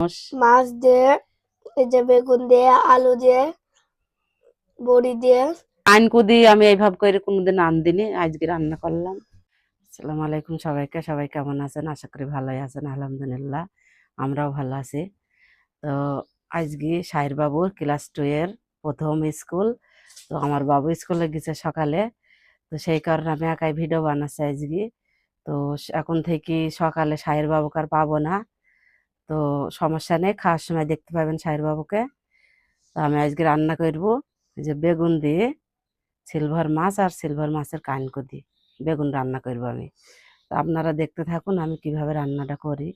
মাছ দিয়ে, এই যে বেগুন দিয়ে, আলু দিয়ে, বড়ি দিয়ে। আইনকুদি আমি এইভাবে করে কোনোদিন আনদিনি, আজকে রান্না করলাম। আসসালামু আলাইকুম সবাইকে। সবাই কেমন আছেন? আশা করি ভালোই আছেন। আলহামদুলিল্লাহ আমরাও ভালো আছি। তো আজকে সাহির বাবুর ক্লাস 2 এর প্রথম স্কুল। তো আমার বাবু স্কুলে গেছে সকালে, তো সেই কারণে আমি একাই ভিডিও বানাচ্ছি আজকে। তো এখন থেকে সকালে সাহির বাবুকে আর পাবো না, তো সমস্যা নেই, খাওয়ার সময় দেখতে পাবেন সাহির বাবুকে। তো আমি আজকে রান্না করব এই যে বেগুন দিয়ে সিলভার মাছ আর সিলভার মাছের কানকো দিয়ে বেগুন রান্না করব আমি। তো আপনারা দেখতে থাকুন আমি কিভাবে রান্নাটা করি।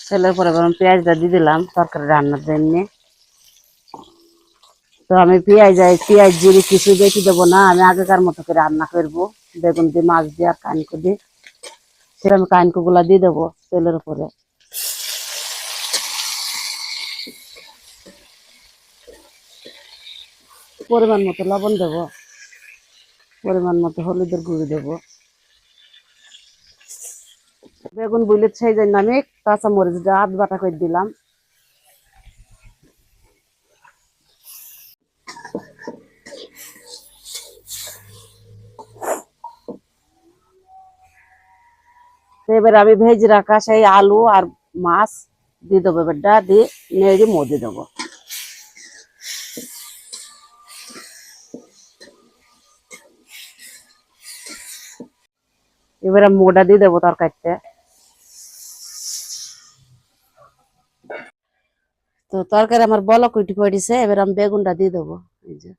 তেলের পরে গরম পেঁয়াজটা দিয়ে দিলাম তরকারি রান্নার জন্য। তো আমি পেঁয়াজ জিরে কিছু বেশি দেবো না, আমি আগেকার মতো করে রান্না করব বেগুন দিয়ে মাছ দিয়ে আর কানকো দিয়ে। সেটা আমি কানকো গুলা দিয়ে দেবো তেলের উপরে। পরিমাণ মতো লবণ দেবো, পরিমাণ মতো হলুদের গুঁড়ো দেবো। বেগুন বুইলে সেই জন্য আমি কাঁচা মরিচ আধ বাটা করে দিলাম। এবার আমি ভেজে রাখা সেই আলু আর মাছ দিয়ে দেবো, এবারটা দিয়ে নেড়ে মধ্যে দেবো। এবার আমি মোটা দিয়ে দেবো তরকারিতে। তো তরকারি আমার বলক উঠে পড়েছে, এবার আমি বেগুনটা দিয়ে দেবো। এই যে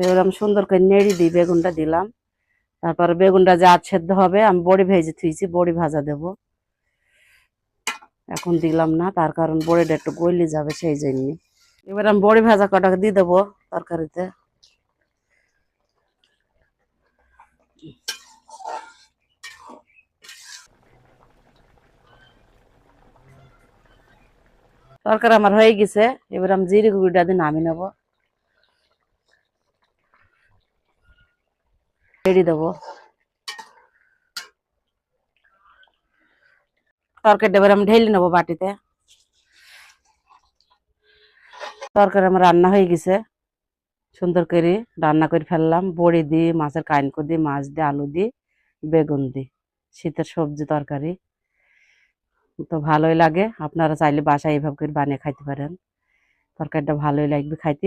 এবার আমি সুন্দর করে নেড়ে দিই, বেগুনটা দিলাম। তারপরে বেগুনটা যা সেদ্ধ হবে আমি বড়ি ভেজে থুইছি, বড়ি ভাজা দেব। এখন দিলাম না, তার কারণ বড়িটা একটু গলে যাবে সেই জন্য। এবার আমি বড়ি ভাজা কটা দিয়ে দেবো তরকারিতে। তরকারি আমার হয়ে গেছে, এবার আমি জিরে গুঁড়িটা দিয়ে নামিয়ে নেবো, রেডি দেবো। তরকারিটা এবার আমি ঢেলে নেবো বাটিতে। তরকারি আমার রান্না হয়ে গেছে, সুন্দর করে রান্না করে ফেললাম। বড়ি দিয়ে, মাছের কানকো দিয়ে, মাছ দিয়ে, আলু দিয়ে, বেগুন দিয়ে, শীতের সবজি তরকারি। তো ভালোই লাগে, আপনারা চাইলে বাসায় এইভাবে করে বানিয়ে খাইতে পারেন, তরকারিটা ভালোই লাগবে খাইতে।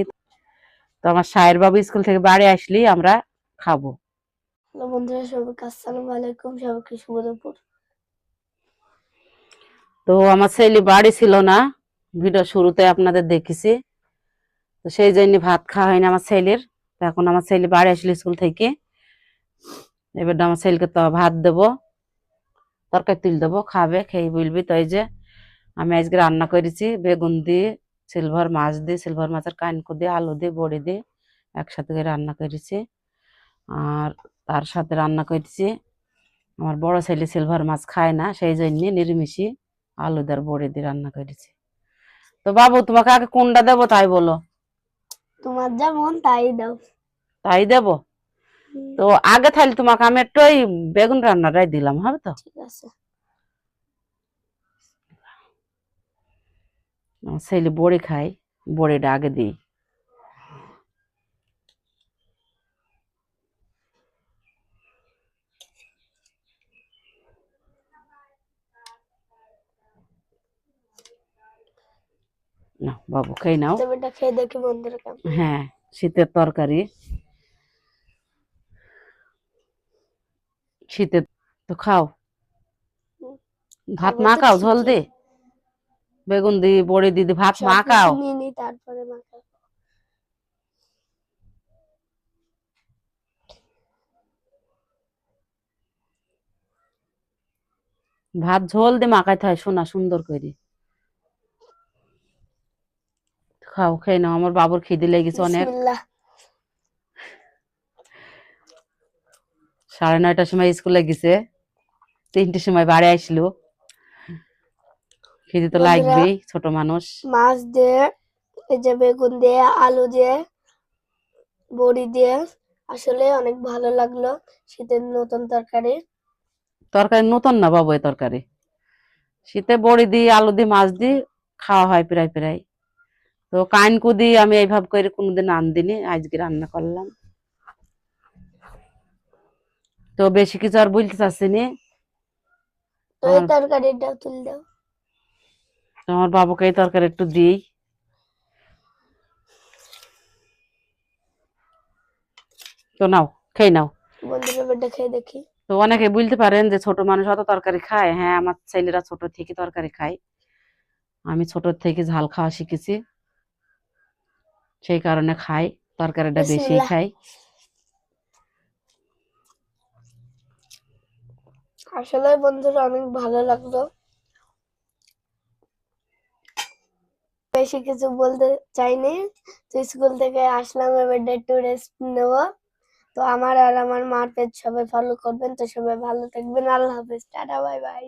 তো আমার সাহের বাবু স্কুল থেকে বাড়ি আসলেই আমরা খাবো। বন্ধুরা সবাইকে আসসালামু আলাইকুম, সবাইকে শুভ দুপুর। তো আমার ছেলে বাড়ি ছিল না, ভিডিও শুরুতে আপনাদের দেখেছি, তো সেই জন্য ভাত খাওয়া হয়নি আমার ছেলের। তো এখন আমার ছেলে বাড়ি আসলে স্কুল থেকে, এবার আমার ছেলেকে তো ভাত দেবো, তরকারি তুল দেবো, খাবে, খেয়ে বলবি। তো এই যে আমি আজকে রান্না করেছি বেগুন দিয়ে, সিলভার মাছ দিয়ে, সিলভার মাছের কানকো দিয়ে, আলু দিয়ে, বড়ি দিয়ে একসাথে করে রান্না করেছি। আর তার সাথে রান্না করেছি, আমার বড় ছেলে সিলভার মাছ খায় না, সেই জন্য নিরামিষি আলু দিয়ে বড়ি দিয়ে রান্না করেছি। তো বাবু তোমাকে আগে কোনটা দেবো তাই বলো? তোমার যা মন তাই দাও। তাই দেবো? তো আগে তাহলে তোমাকে আমি একটু ওই বেগুন রান্নাটাই দিলাম, হবে তো? ঠিক আছে। আমার ছেলে বড়ি খায়, বড়িটা আগে দিই। না বাবু খেয়ে নাও। তুমি এটা খেয়ে দেখি বন্ধুরা কেমন। হ্যাঁ, শীতের তরকারি, শীতের তো খাও। ভাত খাবো মা তো খাও ঝোল ঠিকই। দে, বেগুন দি বড়ি দি ভাত মা সবকিছু খাও। নিয়ে নি তারপরে মাখাবো। ভাত ঝোল দিয়ে মাখাইতে হয় শোনা সুন্দর করে। খাও, খেয়ে নাও, আমার বাবুর খিদে লেগেছে অনেক। বিসমিল্লাহ। 9:30টার সময় স্কুলে গেছে, 3টের সময় বাড়ি আসলো, খিদে তো বন্ধুরা লাগবেই, ছোট মানুষ। মাছ দিয়ে, এই যে বেগুন দিয়ে, আলু দিয়ে, বড়ি দিয়ে, আসলে অনেক ভালো লাগলো শীতের নতুন তরকারি। তরকারি নতুন না বাবু, এই তরকারি শীতে বড়ি দিয়ে আলু দিয়ে মাছ দিয়ে খাওয়া হয় প্রায় প্রায়। তো কানকু দিয়ে আমি এইভাবে করে কোনোদিন দিনি, আজকে রান্না করলাম। তো বেশি কিছু আর বলতে চাচ্ছি নি। তো এই তরকারিটা তুলে দাও। তোমার বাবুকে এই তরকারি একটু দিই। তো নাও, খেয়ে নাও। বন্ধুরা বেটা খেয়ে দেখি। তো অনেকে বলতে পারেন যে ছোট মানুষ অত তরকারি খায়। হ্যাঁ, আমার ছেলেরা ছোট থেকে তরকারি খায়। আমি ছোট থেকে ঝাল খাওয়া শিখেছি, সেই কারণে খাই, তরকারিটা বেশি বিসমিল্লাহ। খাই। আসলে বন্ধুরা অনেক ভালো লাগলো। বেশি কিছু বলতে চাইনি। তো স্কুল থেকে আসলাম, এবার একটু রেস্ট নেব। তো আমার আর আমার মার পেজ সবাই ফলো করবেন। তো সবাই ভালো থাকবেন। আল্লাহ হাফেজ, টাটা, বাই বাই।